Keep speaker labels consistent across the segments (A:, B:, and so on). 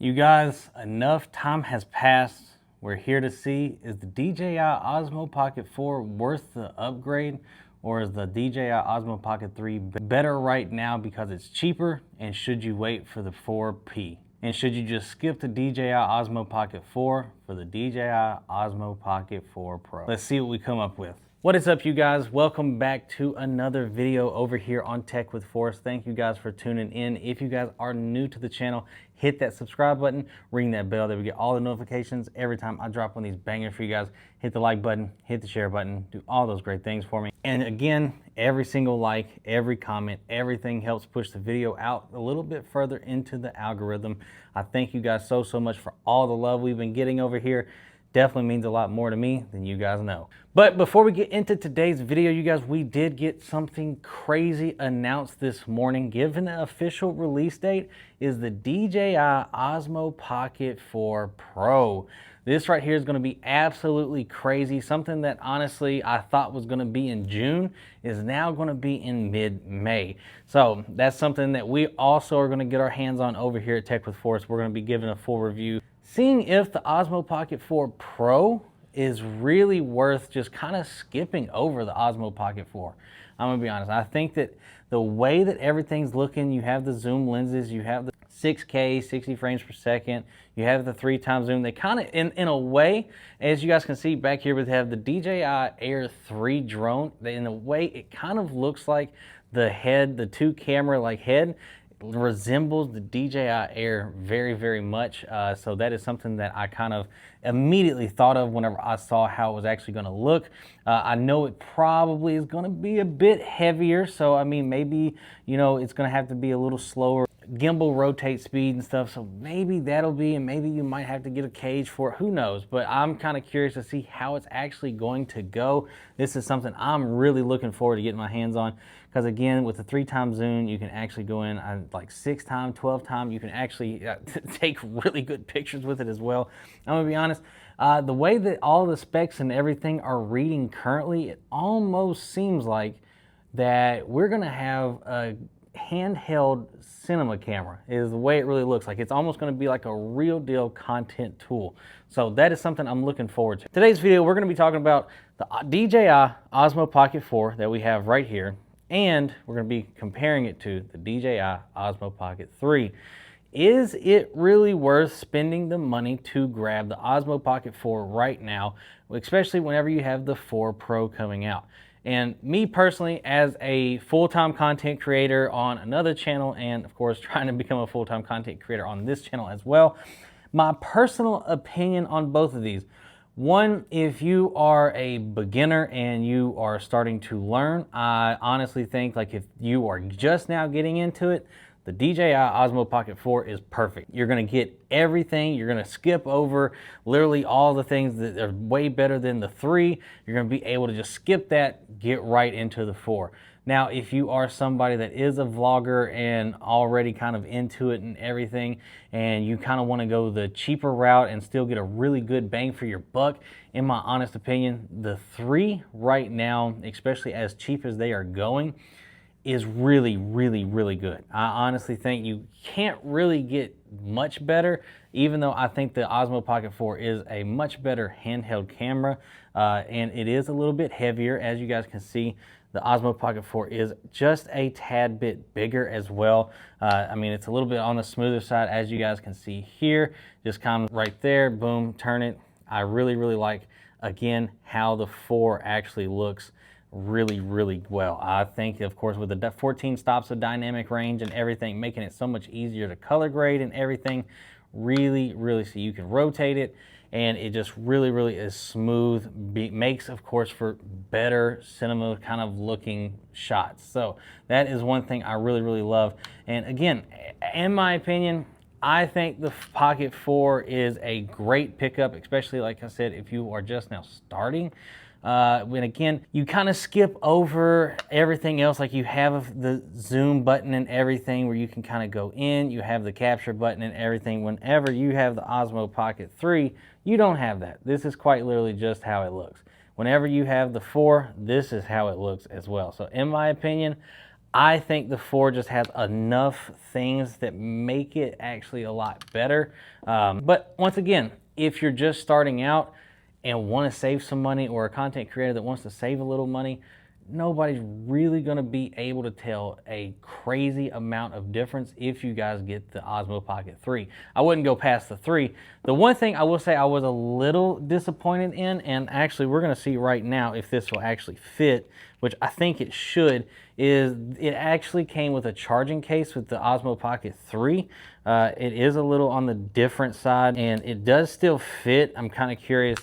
A: You guys, enough time has passed. We're here to see, is the DJI Osmo Pocket 4 worth the upgrade, or is the DJI Osmo Pocket 3 better right now because it's cheaper, and should you wait for the 4P? And should you just skip the DJI Osmo Pocket 4 for the DJI Osmo Pocket 4 Pro? Let's see what we come up with. What is up, you guys? Welcome back to another video over here on Tech with Forrest. Thank you guys for tuning in. If you guys are new to the channel, hit that subscribe button, ring that bell that we get all the notifications every time I drop one of these bangers for you guys. Hit the like button, hit the share button, do all those great things for me. And again, every single like, every comment, everything helps push the video out a little bit further into the algorithm. I thank you guys so much for all the love we've been getting over here. Definitely means a lot more to me than you guys know. But before we get into today's video, you guys, we did get something crazy announced this morning. Given the official release date is the DJI Osmo Pocket 4 Pro. This right here is going to be absolutely crazy. Something that honestly I thought was going to be in June is now going to be in mid-May. So that's something that we also are going to get our hands on over here at Tech with Forrest. We're going to be giving a full review, seeing if the Osmo Pocket 4 Pro is really worth just kind of skipping over the Osmo Pocket 4. I'm gonna be honest, I think that the way that everything's looking, you have the zoom lenses, you have the 6K, 60 frames per second, you have the 3x zoom. They kind of, in a way, as you guys can see back here, we have the DJI Air 3 drone. In a way, it kind of looks like the head, the two camera like head, resembles the DJI Air very much. So that is something that I kind of immediately thought of whenever I saw how it was actually going to look. I know it probably is going to be a bit heavier, so I mean, maybe, you know, it's going to have to be a little slower gimbal rotate speed and stuff, so maybe that'll be, and maybe you might have to get a cage for it, who knows. But I'm kind of curious to see how it's actually going to go. This is something I'm really looking forward to getting my hands on, because again, with the 3x zoom, you can actually go in like 6x, 12x. You can actually take really good pictures with it as well. I'm gonna be honest, the way that all the specs and everything are reading currently, it almost seems like that we're gonna have a handheld cinema camera is the way it really looks like. It's almost going to be like a real deal content tool. So that is something I'm looking forward to. Today's video, we're going to be talking about the DJI Osmo Pocket 4 that we have right here, and we're going to be comparing it to the DJI Osmo Pocket 3. Is it really worth spending the money to grab the Osmo Pocket 4 right now, especially whenever you have the 4 Pro coming out? And me personally, as a full-time content creator on another channel, and of course trying to become a full-time content creator on this channel as well, my personal opinion on both of these: one, if you are a beginner and you are starting to learn, I honestly think, like, if you are just now getting into it, the DJI Osmo Pocket 4 is perfect. You're gonna get everything. You're gonna skip over literally all the things that are way better than the 3. You're gonna be able to just skip that, get right into the 4. Now, if you are somebody that is a vlogger and already kind of into it and everything, and you kind of wanna go the cheaper route and still get a really good bang for your buck, in my honest opinion, the 3 right now, especially as cheap as they are going, is really good. I honestly think you can't really get much better, even though I think the Osmo Pocket 4 is a much better handheld camera, and it is a little bit heavier. As you guys can see, the Osmo Pocket 4 is just a tad bit bigger as well. I mean, it's a little bit on the smoother side, as you guys can see here. Just kind of right there, boom, turn it. I really like, again, how the 4 actually looks really well. I think, of course, with the 14 stops of dynamic range and everything, making it so much easier to color grade and everything, really so you can rotate it, and it just really is smooth. Makes, of course, for better cinema kind of looking shots. So that is one thing I really love. And again, in my opinion, I think the Pocket 4 is a great pickup, especially, like I said, if you are just now starting. When again, you kind of skip over everything else. Like, you have the zoom button and everything where you can kind of go in, you have the capture button and everything. Whenever you have the Osmo Pocket 3, you don't have that. This is quite literally just how it looks. Whenever you have the 4, this is how it looks as well. So in my opinion, I think the 4 just has enough things that make it actually a lot better. But once again, if you're just starting out and want to save some money, or a content creator that wants to save a little money, nobody's really going to be able to tell a crazy amount of difference if you guys get the Osmo Pocket 3. I wouldn't go past the 3. The one thing I will say I was a little disappointed in, and actually we're going to see right now if this will actually fit, which I think it should, is it actually came with a charging case with the Osmo Pocket 3. It is a little on the different side, and it does still fit. I'm kind of curious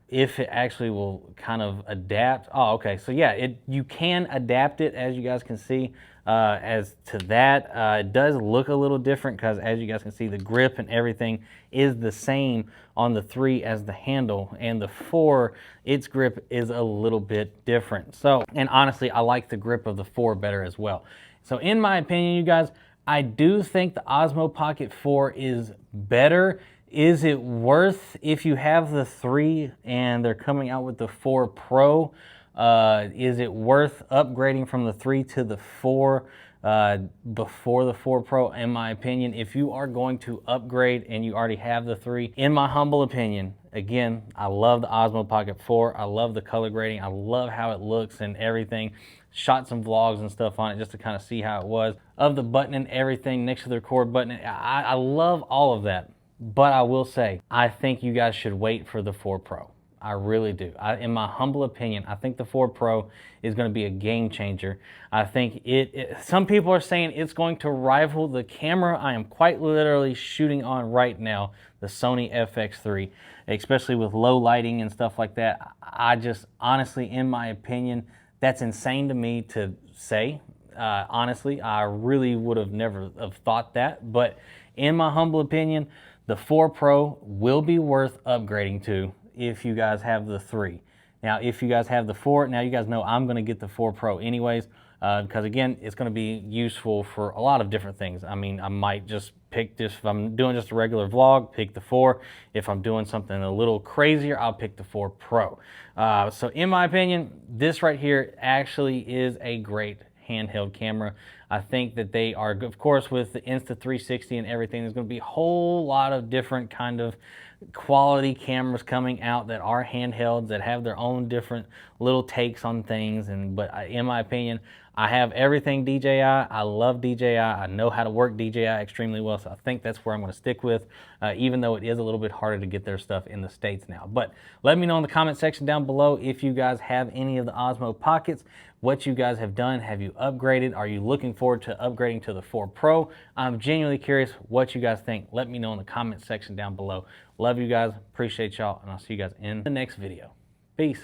A: if it actually will kind of adapt. Oh, okay. So yeah, you can adapt it, as you guys can see. As to that, it does look a little different because, as you guys can see, the grip and everything is the same on the 3 as the handle, and the 4, its grip is a little bit different. So, and honestly, I like the grip of the 4 better as well. So in my opinion, you guys, I do think the Osmo Pocket 4 is better. Is it worth, if you have the 3 and they're coming out with the 4 Pro, is it worth upgrading from the 3 to the 4 before the 4 Pro? In my opinion, if you are going to upgrade and you already have the 3, in my humble opinion, again, I love the Osmo Pocket 4. I love the color grading. I love how it looks and everything. Shot some vlogs and stuff on it just to kind of see how it was. Of the button and everything next to the record button, I love all of that. But I will say, I think you guys should wait for the 4 Pro. I really do. In my humble opinion, I think the 4 Pro is going to be a game changer. I think some people are saying it's going to rival the camera I am quite literally shooting on right now, the Sony FX3, especially with low lighting and stuff like that. I just, honestly, in my opinion, that's insane to me to say. Honestly, I really would have never have thought that. But in my humble opinion, the 4 Pro will be worth upgrading to if you guys have the 3. Now, if you guys have the 4, now you guys know I'm going to get the 4 Pro anyways, because again, it's going to be useful for a lot of different things. I mean, I might just pick this, if I'm doing just a regular vlog, pick the 4. If I'm doing something a little crazier, I'll pick the 4 Pro. So in my opinion, this right here actually is a great handheld camera. I think that they are, of course, with the Insta360 and everything, there's going to be a whole lot of different kind of quality cameras coming out that are handhelds, that have their own different little takes on things. But in my opinion, I have everything DJI. I love DJI. I know how to work DJI extremely well, so I think that's where I'm going to stick with, even though it is a little bit harder to get their stuff in the States now. But let me know in the comment section down below if you guys have any of the Osmo Pockets, what you guys have done. Have you upgraded? Are you looking forward to upgrading to the 4 Pro? I'm genuinely curious what you guys think. Let me know in the comment section down below. Love you guys. Appreciate y'all, and I'll see you guys in the next video. Peace.